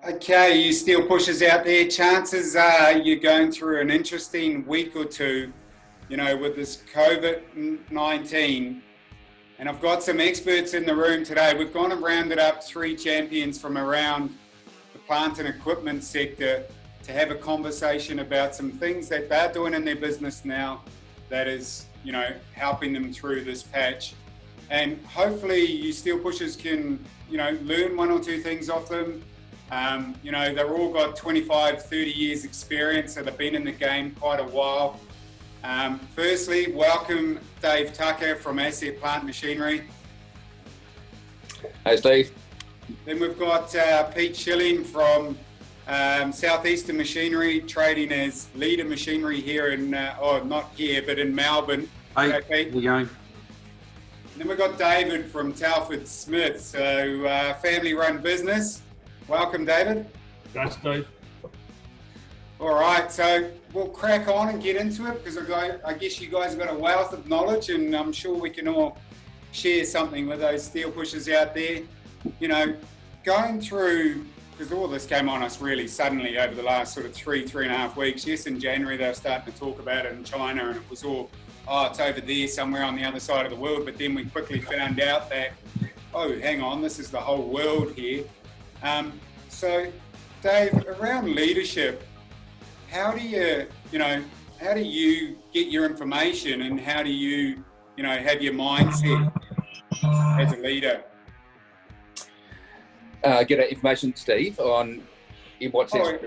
Okay, you steel pushers out there, chances are you're going through an interesting week or two, with this COVID-19. And I've got some experts in the room today. We've gone and rounded up 3 champions from around the plant and equipment sector to have a conversation about some things that they're doing in their business now that is, helping them through this patch. And hopefully you steel pushers can, learn 1 or 2 things off them. They've all got 25, 30 years experience, so they've been in the game quite a while. Firstly, welcome Dave Tucker from Asset Plant Machinery. Hey Steve. Then we've got Peter Schilling from Southeastern Machinery, trading as Leda Machinery here in, not here, but in Melbourne. Hey, Pete. How you going? And then we've got David from Telford Smith, so family-run business. Welcome, David. Thanks, Steve. All right, so we'll crack on and get into it because I guess you guys have got a wealth of knowledge, and I'm sure we can all share something with those steel pushers out there. Going through, because all this came on us really suddenly over the last sort of 3.5 weeks. Yes, in January they were starting to talk about it in China, and it was all, it's over there somewhere on the other side of the world. But then we quickly found out that, hang on, this is the whole world here. So, Dave, around leadership, how do you get your information, and how do you, have your mindset as a leader? Get information, Steve, in what sense?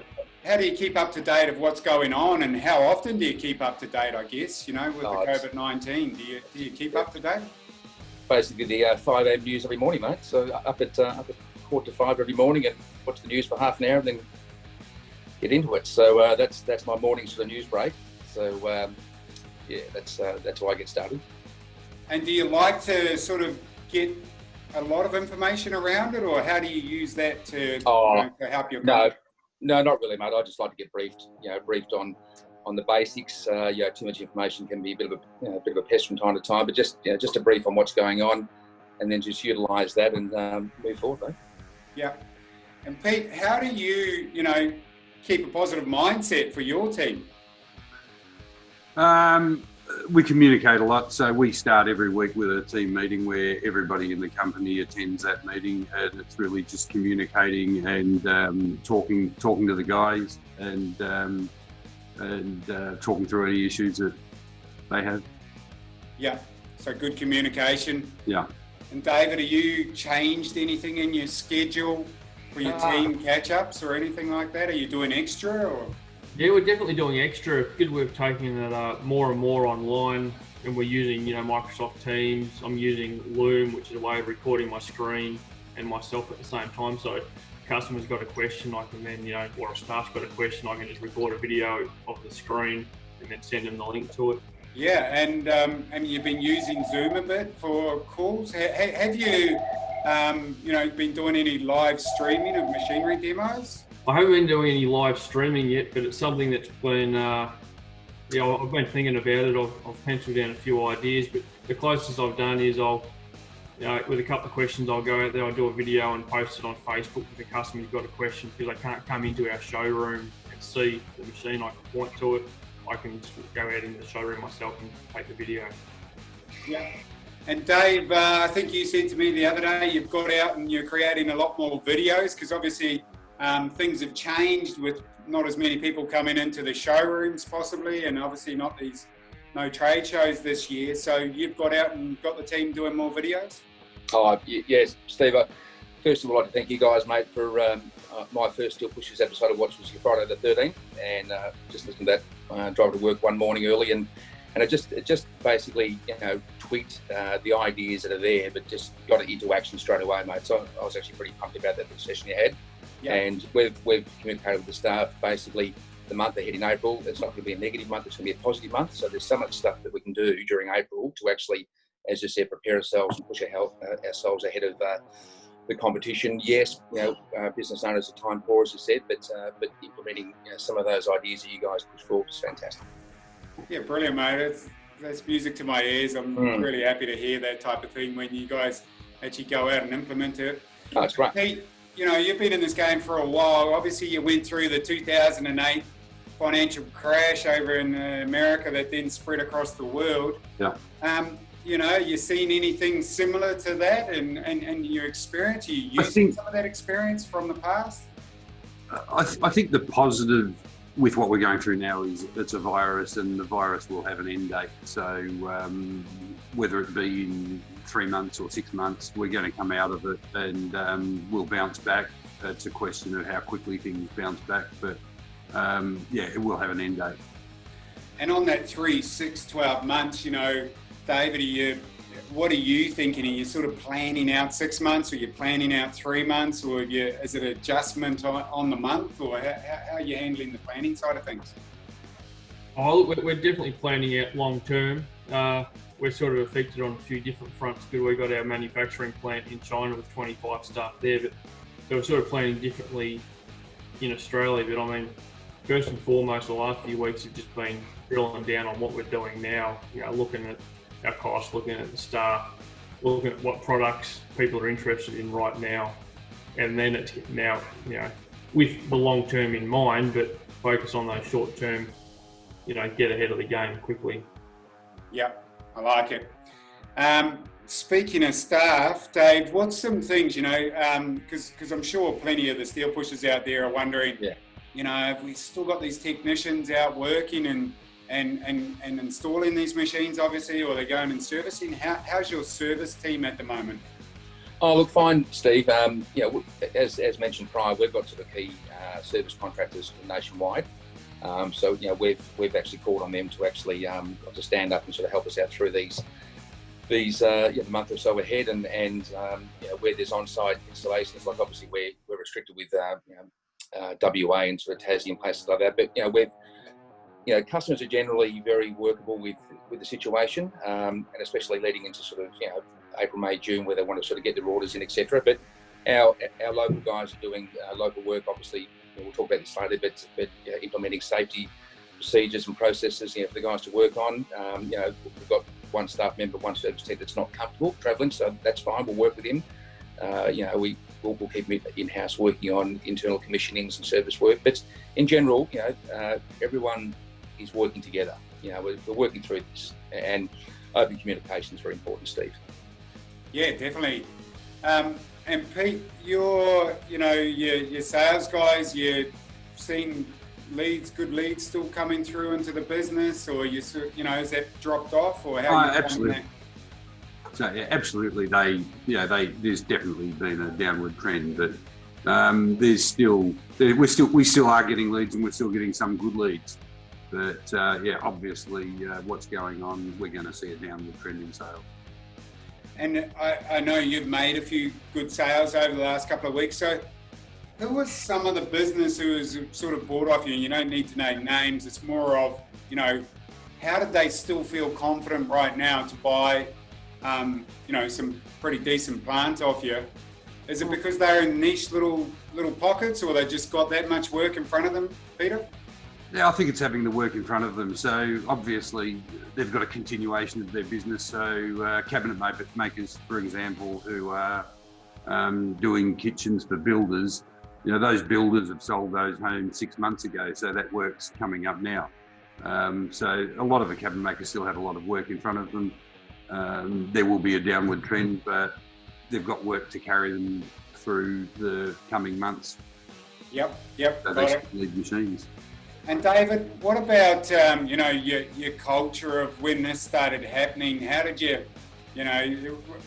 How do you keep up to date of what's going on, and how often do you keep up to date, I guess, with the COVID-19? Do you keep up to date? Basically the 5 a.m. news every morning, mate. So up at 4:45 every morning and watch the news for half an hour and then get into it. So that's my mornings for the news break. So that's how I get started. And do you like to sort of get a lot of information around it, or how do you use that to help your company? No, not really, mate. I just like to get briefed on the basics. Too much information can be a bit of a pest from time to time, but just a brief on what's going on, and then just utilise that and move forward, mate. Yeah. And Pete, how do you, keep a positive mindset for your team? We communicate a lot, so we start every week with a team meeting where everybody in the company attends that meeting, and it's really just communicating and talking to the guys and talking through any issues that they have. Yeah, so good communication. Yeah. And David, have you changed anything in your schedule for your team catch-ups or anything like that? Are you doing extra? Or? Yeah, we're definitely doing extra. It's good we've taken it more and more online, and we're using, Microsoft Teams. I'm using Loom, which is a way of recording my screen and myself at the same time. So if a customer's got a question, I can then, or a staff's got a question, I can just record a video of the screen and then send them the link to it. Yeah, and you've been using Zoom a bit for calls. Have you, been doing any live streaming of machinery demos? I haven't been doing any live streaming yet, but it's something that's been, I've been thinking about it. I've penciled down a few ideas, but the closest I've done is with a couple of questions, I'll go out there, I'll do a video and post it on Facebook if the customer's got a question, because they can't come into our showroom and see the machine. I can point to it. I can just go out into the showroom myself and take the video. Yeah. And Dave, I think you said to me the other day, you've got out and you're creating a lot more videos, because obviously things have changed with not as many people coming into the showrooms possibly, and obviously no trade shows this year. So you've got out and got the team doing more videos? Yes, Steve. First of all, I'd like to thank you guys, mate, for my first Steel Pushers episode of Watch was Friday the 13th, and just listened to that, drive to work one morning early, and it just basically tweaked the ideas that are there, but just got it into action straight away, mate. So I was actually pretty pumped about that session you had. Yeah. And we've communicated with the staff basically the month ahead in April. It's not going to be a negative month, it's going to be a positive month. So there's so much stuff that we can do during April to actually, as you said, prepare ourselves and push ourselves ahead of the competition. Yes, business owners are time poor, as you said, but implementing some of those ideas that you guys push forward is fantastic. Yeah, brilliant, mate. That's music to my ears. I'm really happy to hear that type of thing when you guys actually go out and implement it. Oh, that's right. Hey, you know, you've been in this game for a while. Obviously, you went through the 2008 financial crash over in America that then spread across the world. Yeah. You know, you seen anything similar to that and your experience? Are you using some of that experience from the past? I think the positive with what we're going through now is it's a virus, and the virus will have an end date. So whether it be in 3 months or 6 months, we're going to come out of it, and we'll bounce back. It's a question of how quickly things bounce back, but yeah, it will have an end date. And on that 3, 6, 12 months, you know, David, what are you thinking? Are you sort of planning out 6 months, or are you planning out 3 months, or is it adjustment on the month, or how are you handling the planning side of things? Oh, we're definitely planning out long term. We're sort of affected on a few different fronts because we've got our manufacturing plant in China with 25 staff there, but so we're sort of planning differently in Australia. But I mean, first and foremost, the last few weeks have just been drilling down on what we're doing now, you know, looking at our costs, looking at the staff, looking at what products people are interested in right now. And then it's now, you know, with the long term in mind, but focus on those short term, you know, get ahead of the game quickly. Yep, I like it. Speaking of staff, Dave, what's some things, you know, because I'm sure plenty of the steel pushers out there are wondering, you know, have we still got these technicians out working and installing these machines, obviously, or they're going and servicing? How's your service team at the moment? Oh, look, fine, Steve. You know, as mentioned prior, we've got sort of key service contractors nationwide. So, you know, we've actually called on them to actually to stand up and sort of help us out through these the month or so ahead, and you know, where there's on-site installations, like obviously we're restricted with WA and sort of Tassie and places like that. But you know, customers are generally very workable with the situation, and especially leading into sort of, you know, April, May, June, where they want to sort of get their orders in, etc. But our local guys are doing local work. Obviously, you know, we'll talk about this later, but you know, implementing safety procedures and processes, you know, for the guys to work on. You know, we've got one staff member, one service tech that's not comfortable travelling, so that's fine. We'll work with him. You know, we'll keep him in-house working on internal commissionings and service work. But in general, you know, everyone is working together. You know, we're working through this, and open communication is very important, Steve. Yeah, definitely. And Pete, your sales guys, you're seeing good leads still coming through into the business, or has that dropped off, or how? Absolutely. So yeah, absolutely. There's definitely been a downward trend, but we still are getting leads, and we're still getting some good leads. But obviously, what's going on, we're going to see a downward trend in sales. And I know you've made a few good sales over the last couple of weeks. So who was some of the business who was sort of bought off you? You don't need to name names. It's more of, you know, how did they still feel confident right now to buy, some pretty decent plant off you? Is it because they're in niche little pockets, or they just got that much work in front of them, Peter? Yeah, I think it's having the work in front of them. So obviously they've got a continuation of their business. So cabinet makers, for example, who are doing kitchens for builders, you know, those builders have sold those homes 6 months ago. So that work's coming up now. So a lot of the cabinet makers still have a lot of work in front of them. There will be a downward trend, but they've got work to carry them through the coming months. Yep. So they should lead machines. And David, what about your culture of when this started happening? How did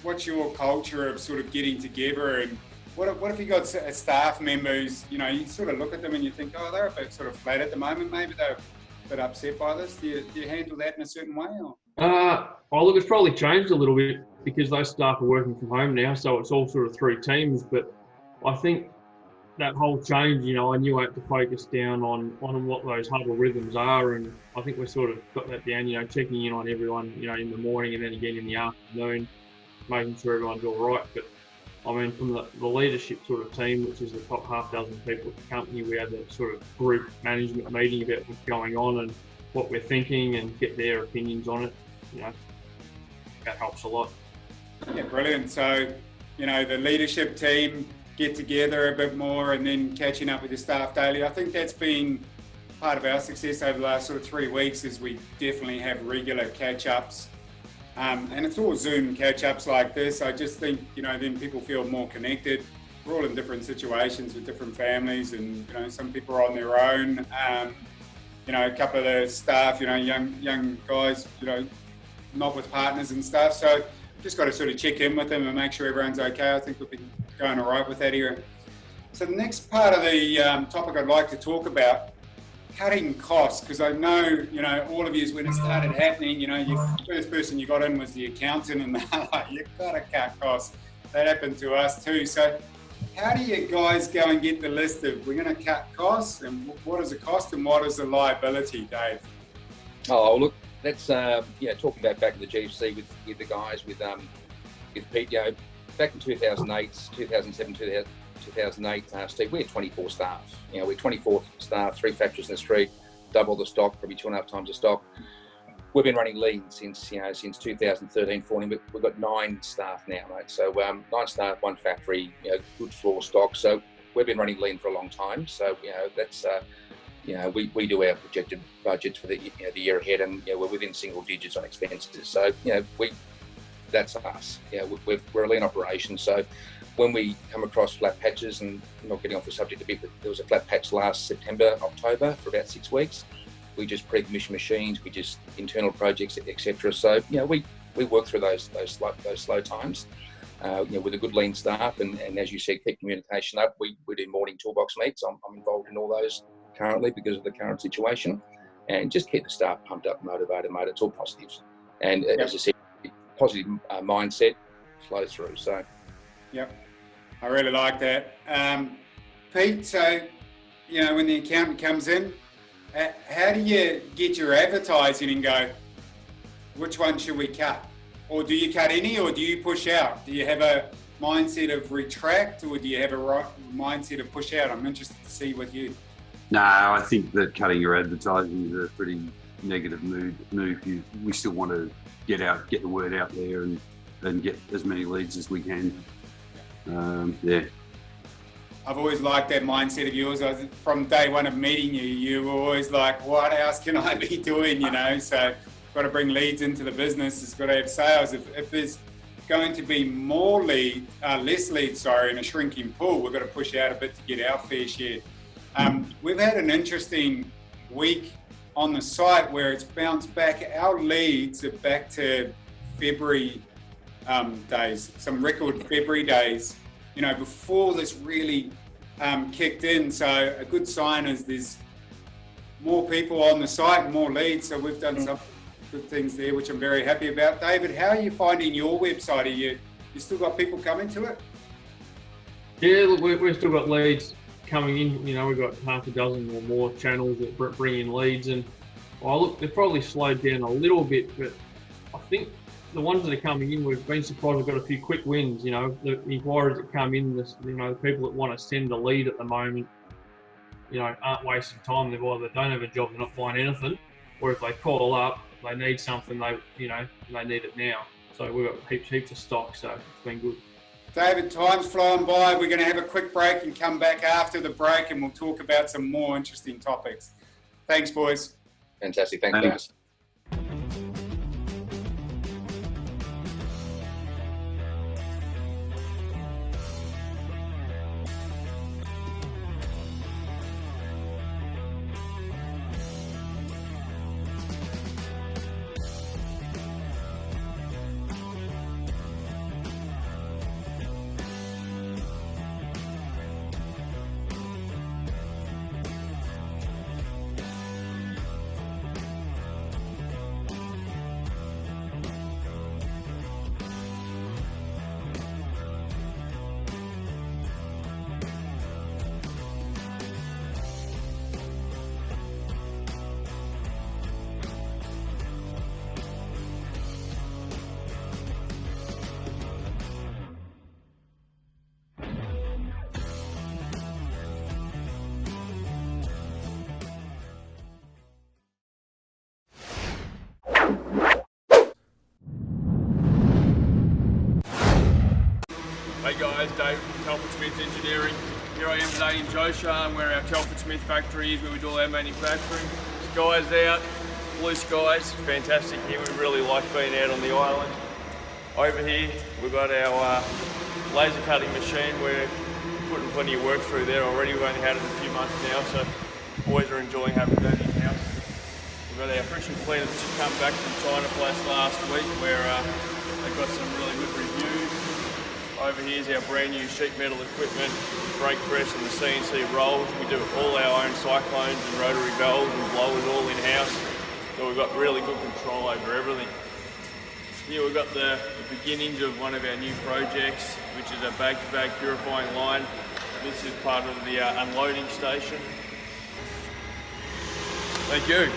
what's your culture of sort of getting together? And what if you got a staff member who's, you know, you sort of look at them and you think, oh, they're a bit sort of flat at the moment. Maybe they're a bit upset by this. Do you handle that in a certain way? Or? Well, look, it's probably changed a little bit because those staff are working from home now, so it's all sort of 3 teams. But I think that whole change, you know, I knew I had to focus down on what those huddle rhythms are, and I think we sort of got that down, you know, checking in on everyone, you know, in the morning and then again in the afternoon, making sure everyone's all right. But I mean, from the leadership sort of team, which is the top half dozen people at the company, we had that sort of group management meeting about what's going on and what we're thinking, and get their opinions on it. You know, that helps a lot. Yeah, brilliant. So, you know, the leadership team, get together a bit more and then catching up with the staff daily. I think that's been part of our success over the last sort of 3 weeks, is we definitely have regular catch-ups. And it's all Zoom catch-ups like this. I just think, then people feel more connected. We're all in different situations with different families, and, some people are on their own. A couple of the staff, young guys, not with partners and stuff. So just got to sort of check in with them and make sure everyone's okay. I think we've been going all right with that here. So the next part of the topic I'd like to talk about, cutting costs, because I know, all of you, when it started happening, the first person you got in was the accountant, and they're like, you've got to cut costs. That happened to us too. So how do you guys go and get the list of, we're going to cut costs, and what is the cost and what is the liability, Dave? Oh, look, that's, talking about back in the GFC with the guys, with Pete, back in 2008, 2007, 2008, Steve, we had 24 staff. We're 24 staff, 3 factories in the street, double the stock, probably 2.5 times the stock. We've been running lean since 2013, 14. We've got 9 staff now, right? So 9 staff, 1 factory, good floor stock. So we've been running lean for a long time. So that's we do our projected budgets for the year ahead, and we're within single digits on expenses. So that's us. We're a lean operation. So when we come across flat patches, and not getting off the subject a bit, but there was a flat patch last September, October for about 6 weeks. We just pre-commission machines, we just internal projects, etc. So we work through those slow times with a good lean staff, and as you said, keep communication up. We do morning toolbox meets. I'm involved in all those currently because of the current situation, and just keep the staff pumped up, motivated, mate. It's all positives, and as I said, positive mindset flow through. So. Yep, I really like that. Pete, so, when the accountant comes in, how do you get your advertising and go, which one should we cut? Or do you cut any, or do you push out? Do you have a mindset of retract, or do you have a mindset of push out? I'm interested to see with you. No, I think that cutting your advertising is a pretty negative move. We still want to get the word out there and get as many leads as we can. I've always liked that mindset of yours. From day one of meeting you, you were always like, what else can I be doing, So got to bring leads into the business. It's got to have sales. If there's going to be less leads, in a shrinking pool, we've got to push out a bit to get our fair share. We've had an interesting week on the site where it's bounced back. Our leads are back to February days, some record February days, before this really kicked in. So a good sign is there's more people on the site, more leads. So we've done some good things there, which I'm very happy about. David, how are you finding your website? You still got people coming to it? Yeah, look, we've still got leads coming in. We've got half a dozen or more channels that bring in leads, and they've probably slowed down a little bit, but I think the ones that are coming in, we've been surprised we've got a few quick wins. The inquiries that come in, the people that want to send a lead at the moment, aren't wasting time. They either don't have a job, they're not buying anything, or if they call up, they need something, they need it now. So we've got heaps of stock, so it's been good. David, time's flying by. We're going to have a quick break and come back after the break, and we'll talk about some more interesting topics. Thanks, boys. Fantastic. Thanks, guys. Hey guys, Dave from Telford Smith Engineering. Here I am today in Josha, where our Telford Smith factory is, where we do all our manufacturing. Skies out, blue skies, fantastic here. We really like being out on the island. Over here, we've got our laser cutting machine. We're putting plenty of work through there already. We've only had it a few months now, so boys are enjoying having that in-house. We've got our friction cleaner that's just come back from China Plus last week, where they got some really good reviews. Over here's our brand new sheet metal equipment, brake press and the CNC rolls. We do all our own cyclones and rotary valves and blowers all in-house. So we've got really good control over everything. Here we've got the beginnings of one of our new projects, which is a bag-to-bag purifying line. This is part of the unloading station. Thank you.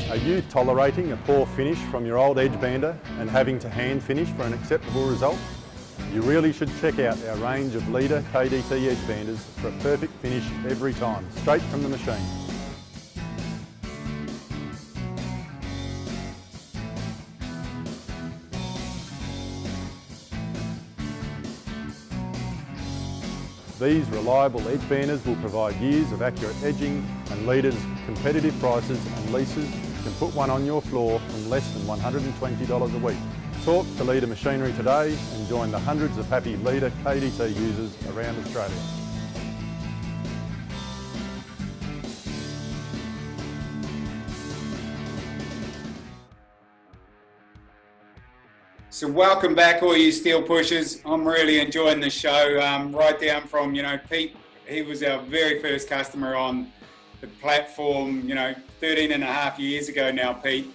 Are you tolerating a poor finish from your old edge bander and having to hand finish for an acceptable result? You really should check out our range of Leda KDT edge banders for a perfect finish every time, straight from the machine. These reliable edge banders will provide years of accurate edging, and Leda's competitive prices and leases can put one on your floor from less than $120 a week. Talk to Leda Machinery today and join the hundreds of happy Leda KDT users around Australia. So welcome back, all you steel pushers. I'm really enjoying the show. Right down from, Pete, he was our very first customer on the platform, 13 and a half years ago now, Pete.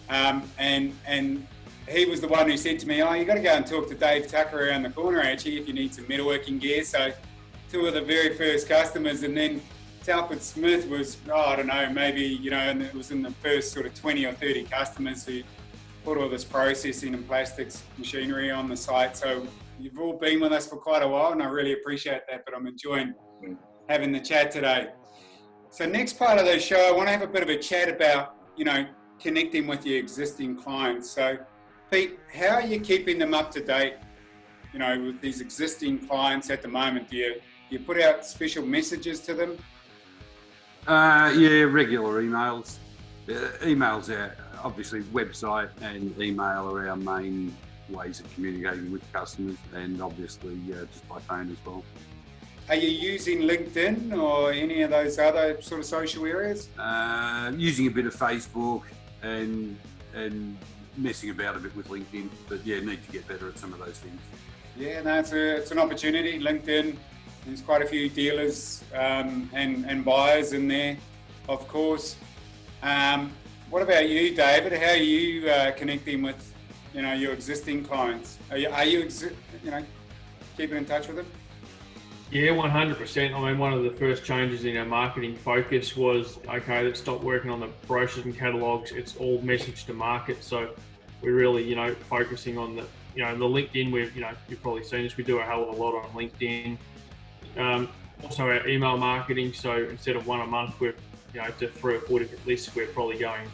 And he was the one who said to me, you got to go and talk to Dave Tucker around the corner, actually, if you need some metalworking gear. So two of the very first customers. And then Telford Smith was, I don't know, maybe, and it was in the first sort of 20 or 30 customers who put all this processing and plastics machinery on the site. So you've all been with us for quite a while, and I really appreciate that, but I'm enjoying having the chat today. So next part of the show, I want to have a bit of a chat about, connecting with your existing clients. So Pete, how are you keeping them up to date, with these existing clients at the moment? Do you put out special messages to them? Yeah, regular emails. Emails out. Obviously, website and email are our main ways of communicating with customers, and obviously just by phone as well. Are you using LinkedIn or any of those other sort of social areas? Using a bit of Facebook and messing about a bit with LinkedIn, but yeah, need to get better at some of those things. Yeah, no, it's an opportunity. LinkedIn, there's quite a few dealers and buyers in there, of course. What about you, David? How are you connecting with, your existing clients? Are you keeping in touch with them? Yeah, 100%. I mean, one of the first changes in our marketing focus was, okay, let's stop working on the brochures and catalogues. It's all message to market. So we're really, focusing on the, the LinkedIn. You've probably seen this. We do a hell of a lot on LinkedIn. Also our email marketing. So instead of one a month, we're to 3 or 4 different lists. We're probably going,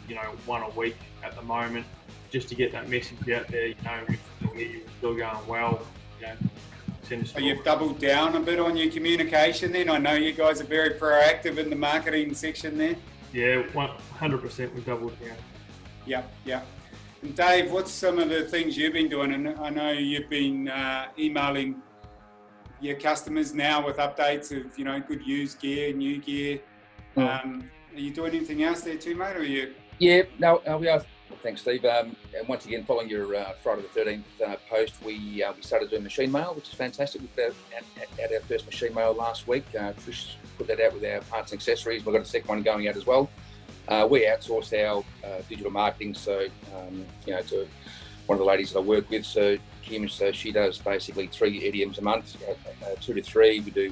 one a week at the moment, just to get that message out there. We're still going well. So you've doubled down a bit on your communication then? I know you guys are very proactive in the marketing section there. Yeah, 100% we've doubled down. Yeah. And Dave, what's some of the things you've been doing? And I know you've been emailing your customers now with updates of, good used gear, new gear. Are you doing anything else there too, mate? Or are you? Yeah, no, we are. Thanks, Steve. And once again, following your Friday the 13th post, we started doing machine mail, which is fantastic. We put out our first machine mail last week. Trish put that out with our parts and accessories. We've got a second one going out as well. We outsourced our digital marketing, so to one of the ladies that I work with, so Kim. So she does basically 3 EDMs a month, 2 to 3. We do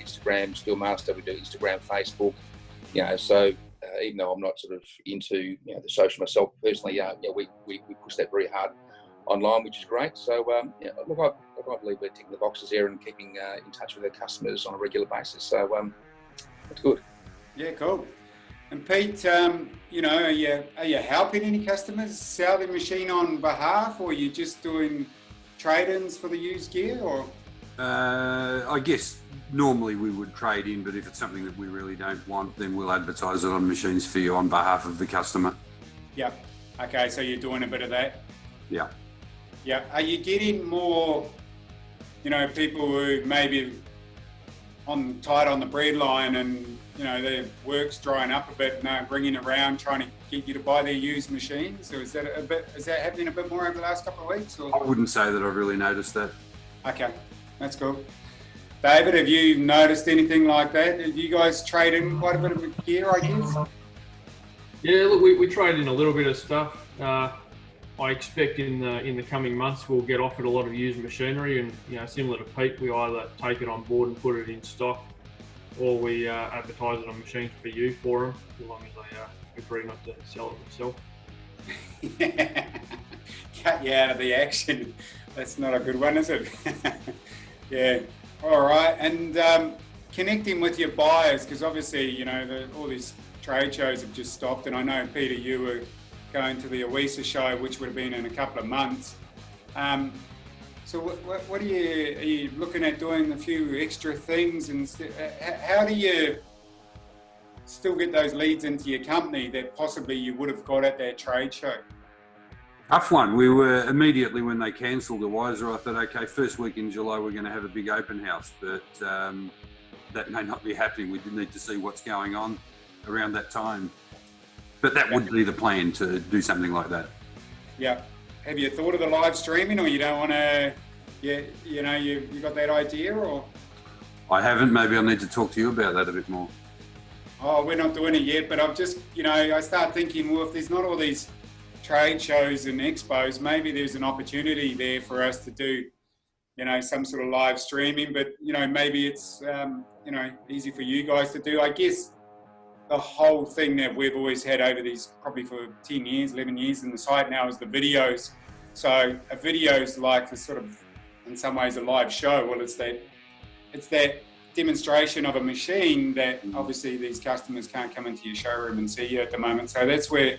Instagram, Steelmaster. We do Instagram, Facebook. So even though I'm not sort of into the social myself personally, we push that very hard online, which is great. So yeah, look, I believe we're ticking the boxes there and keeping in touch with our customers on a regular basis. So that's good. Yeah, cool. And Pete, you know, are you helping any customers sell their machine on behalf, or are you just doing trade-ins for the used gear, or? I guess normally we would trade in, but if it's something that we really don't want, then we'll advertise it on Machines for You on behalf of the customer. Yeah. Okay, so you're doing a bit of that. Yeah. Yeah. Are you getting more, you know, people who maybe tight on the breadline and, you know, their work's drying up a bit and they're bringing around trying to get you to buy their used machines? Or is that happening a bit more over the last couple of weeks? Or? I wouldn't say that I've really noticed that. Okay, that's cool. David, have you noticed anything like that? Have you guys trade in quite a bit of gear, I guess? Yeah, look, we trade in a little bit of stuff. I expect in the coming months we'll get offered a lot of used machinery, and you know, similar to Pete, we either take it on board and put it in stock, or we advertise it on Machines for You for them, as long as they agree not to sell it themselves. Cut you out of the action. That's not a good one, is it? Yeah. All right. And connecting with your buyers, because obviously, you know, all these trade shows have just stopped, and I know, Peter, you were going to the AWISA show, which would have been in a couple of months. So what are you looking at doing a few extra things, and how do you still get those leads into your company that possibly you would have got at that trade show? Tough one. We were immediately, when they cancelled the Wiser, I thought, okay, first week in July we're going to have a big open house, but that may not be happening. We did need to see what's going on around that time. But that would be the plan, to do something like that. Yeah. Have you thought of the live streaming, or you don't want to, you know, you got that idea, or? I haven't. Maybe I'll need to talk to you about that a bit more. Oh, we're not doing it yet, but I'm just, you know, I start thinking, well, if there's not all these trade shows and expos, maybe there's an opportunity there for us to do, you know, some sort of live streaming, but, you know, maybe it's, you know, easy for you guys to do. I guess the whole thing that we've always had over these, probably for 10 years, 11 years in the site now, is the videos. So a video is like the sort of, in some ways, a live show. Well, it's that demonstration of a machine that obviously these customers can't come into your showroom and see you at the moment. So that's where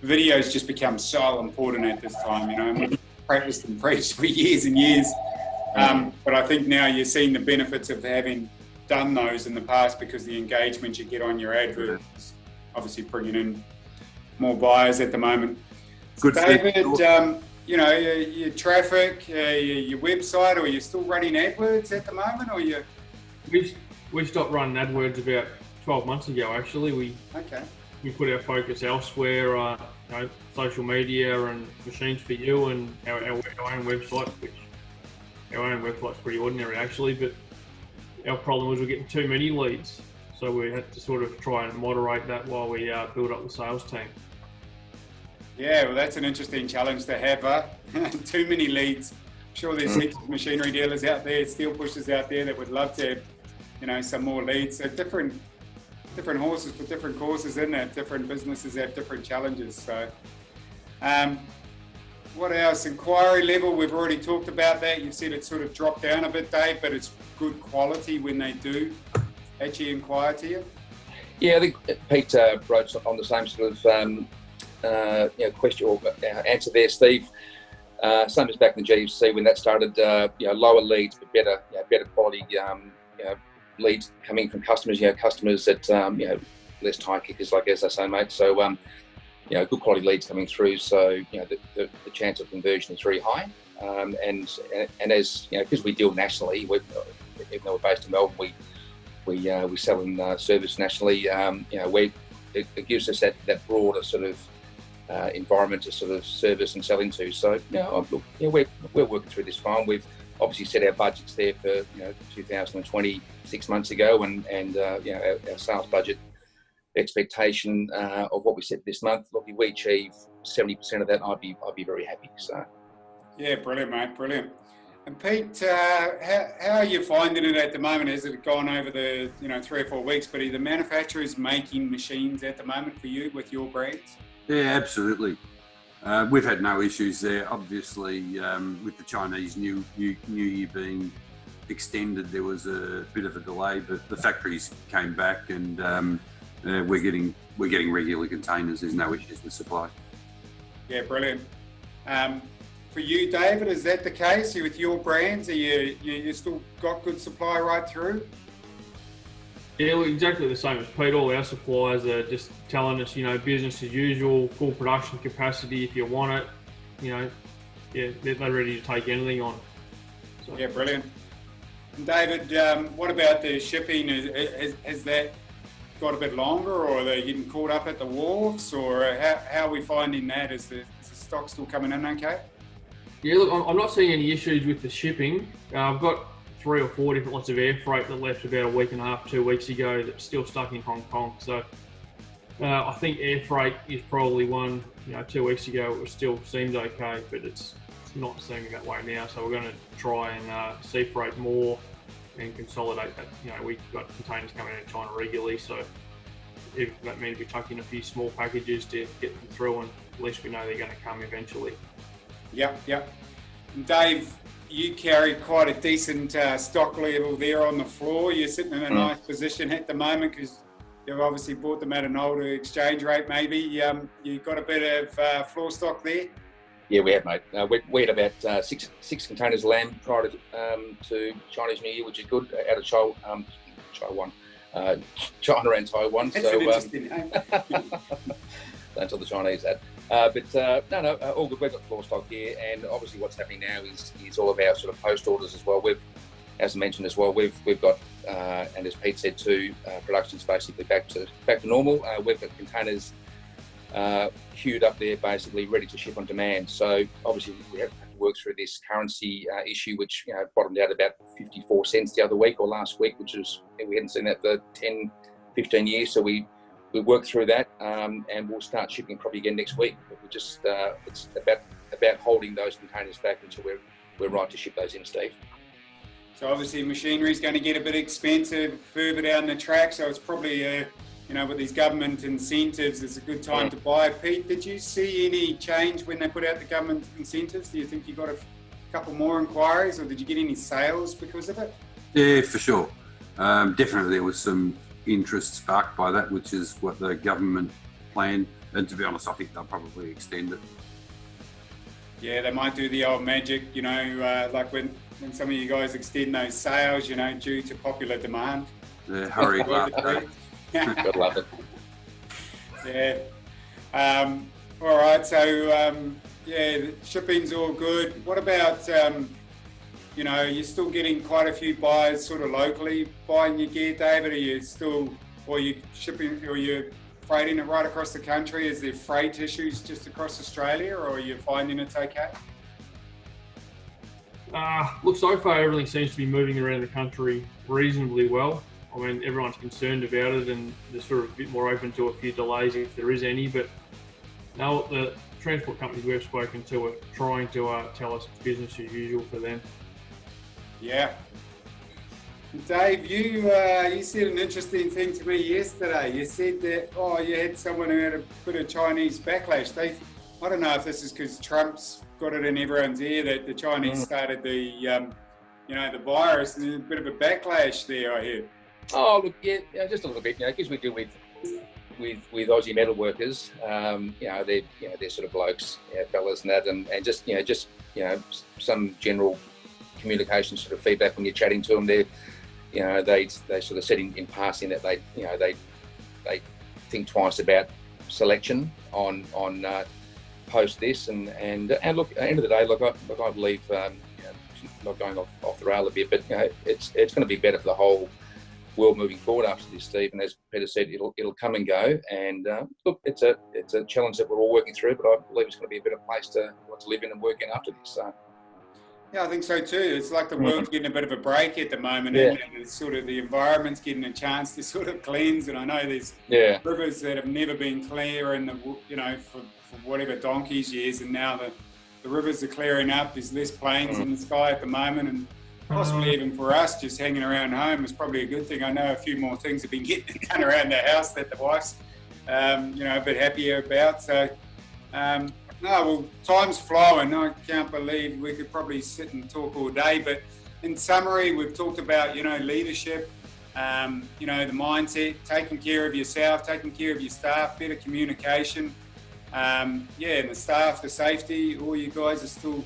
videos just become so important at this time, you know, and we've practiced and preached for years and years. But I think now you're seeing the benefits of having done those in the past, because the engagement you get on your advert is obviously bringing in more buyers at the moment. Good. David, you know, your traffic, your website, or you're still running AdWords at the moment, or you? We stopped running AdWords about 12 months ago, actually. We put our focus elsewhere, you know, social media and Machines for You, and our own website, which our own website's pretty ordinary actually, but our problem was we're getting too many leads. So we had to sort of try and moderate that while we build up the sales team. Yeah, well, that's an interesting challenge to have, huh? Too many leads. I'm sure there's heaps of machinery dealers out there, steel pushers out there that would love to have, you know, some more leads. So different horses for different courses, isn't it? Different businesses have different challenges. So, what else? Inquiry level, we've already talked about that. You've said it's sort of dropped down a bit, Dave, but it's good quality when they do actually inquire to you. Yeah, I think Pete wrote on the same sort of you know, question or answer there, Steve. Same as back in the GFC when that started. You know, lower leads but better, you know, better quality. You know, leads coming from customers. You know, customers that you know, less tire kickers, like as I say, mate. So you know, good quality leads coming through. So you know, the chance of conversion is very high. And as you know, because we deal nationally, even though we're based in Melbourne, we sell in service nationally. You know, it gives us that broader sort of environment to sort of service and sell into. So you know, look, you know, we're working through this fine. We've obviously set our budgets there for, you know, 2020 6 months ago, and you know, our sales budget expectation of what we set this month. Look, if we achieve 70% of that, I'd be very happy. So. Yeah, brilliant, mate, brilliant. And Pete, how are you finding it at the moment? Has it gone over the 3 or 4 weeks? But are the manufacturers making machines at the moment for you with your brands? Yeah, absolutely. We've had no issues there. Obviously, with the Chinese New Year being extended, there was a bit of a delay, but the factories came back, and we're getting regular containers. There's no issues with supply. Yeah, brilliant. For you, David, is that the case with your brands? Are you still got good supply right through? Yeah, well, exactly the same as Pete. All our suppliers are just telling us, business as usual, full production capacity if you want it. Yeah, they're ready to take anything on. So. Yeah, brilliant. And David, what about the shipping? Has that got a bit longer, or are they getting caught up at the wharves, or how are we finding that? Is the stock still coming in okay? Yeah, look, I'm not seeing any issues with the shipping. I've got 3 or 4 different lots of air freight that left about a week and a half, 2 weeks ago that's still stuck in Hong Kong. So I think air freight is probably one, 2 weeks ago it still seemed okay, but it's not seeming that way now. So we're going to try and sea freight more and consolidate that. We've got containers coming out of China regularly, so if that means we tuck in a few small packages to get them through, and at least we know they're going to come eventually. Yep. And Dave, you carry quite a decent stock level there on the floor. You're sitting in a nice position at the moment because you've obviously bought them at an older exchange rate. Maybe you've got a bit of floor stock there. Yeah, we have, mate. We had about six containers of lamb prior to Chinese New Year, which is good, out of China and Taiwan. That's an interesting name. Don't tell the Chinese that. No, all good. We've got floor stock here, and obviously what's happening now is all of our sort of post orders as well. As I mentioned as well, we've got, and as Pete said too, production's basically back to normal. We've got containers queued up there, basically ready to ship on demand. So obviously we have to work through this currency issue, which bottomed out about 54 cents the other week or last week, which is, we hadn't seen that for 10, 15 years. So we worked through that, and we'll start shipping probably again next week. But we just it's about holding those containers back until we're right to ship those in, Steve. So obviously machinery is going to get a bit expensive further down the track. So it's probably with these government incentives, it's a good time to buy. Pete, did you see any change when they put out the government incentives? Do you think you got a couple more inquiries, or did you get any sales because of it? Yeah, for sure. Definitely there was some interest sparked by that, which is what the government planned. And to be honest, I think they'll probably extend it. Yeah, they might do the old magic, like when some of you guys extend those sales, due to popular demand. Yeah, hurry up. God love it. Yeah. All right. So, the shipping's all good. What about, you're still getting quite a few buyers sort of locally buying your gear, David? Are you still, or you shipping, or you freighting it right across the country? Is there freight issues just across Australia, or are you finding it's okay? Look, so far everything seems to be moving around the country reasonably well. I mean, everyone's concerned about it, and they're sort of a bit more open to a few delays if there is any. But now the transport companies we've spoken to are trying to tell us it's business as usual for them. Yeah. Dave, you said an interesting thing to me yesterday. You said that, you had someone who had a bit of Chinese backlash. I don't know if this is because Trump's got it in everyone's ear that the Chinese started the virus, and there's a bit of a backlash there, I hear. Oh, look, yeah, just a little bit, because we deal with Aussie metal workers, they're sort of blokes, fellas and that, and just some general communication sort of feedback when you're chatting to them. They sort of said in passing that they think twice about selection on post this, and look, at the end of the day, I believe, not going off the rail a bit, but it's going to be better for the whole world moving forward after this, Steve. And as Peter said, it'll come and go. And look, it's a challenge that we're all working through, but I believe it's going to be a better place to live in and work in after this. So. Yeah, I think so too. It's like the world's getting a bit of a break at the moment, and it's sort of the environment's getting a chance to sort of cleanse. And I know there's rivers that have never been clear, and for whatever donkey's years, and now the rivers are clearing up. There's less planes in the sky at the moment, and possibly even for us, just hanging around home is probably a good thing. I know a few more things have been getting done around the house that the wife's, a bit happier about. So, No, well, time's flowing. I can't believe we could probably sit and talk all day. But in summary, we've talked about, leadership, the mindset, taking care of yourself, taking care of your staff, better communication. And the staff, the safety, all you guys are still,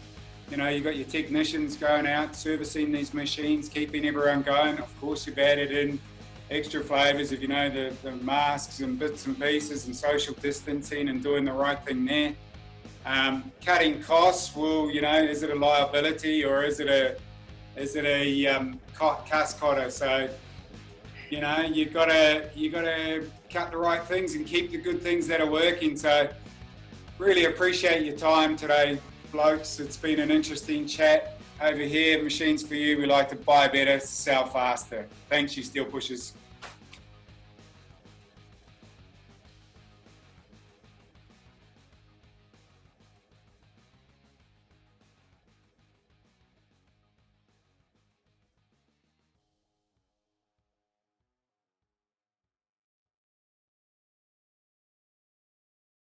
you've got your technicians going out, servicing these machines, keeping everyone going. Of course, you've added in extra flavours of, the masks and bits and pieces and social distancing and doing the right thing there. Cutting costs, well, is it a liability or is it a cost cutter? So, you've got to cut the right things and keep the good things that are working. So, really appreciate your time today, blokes. It's been an interesting chat over here. Machines for You. We like to buy better, sell faster. Thanks, you steel pushers.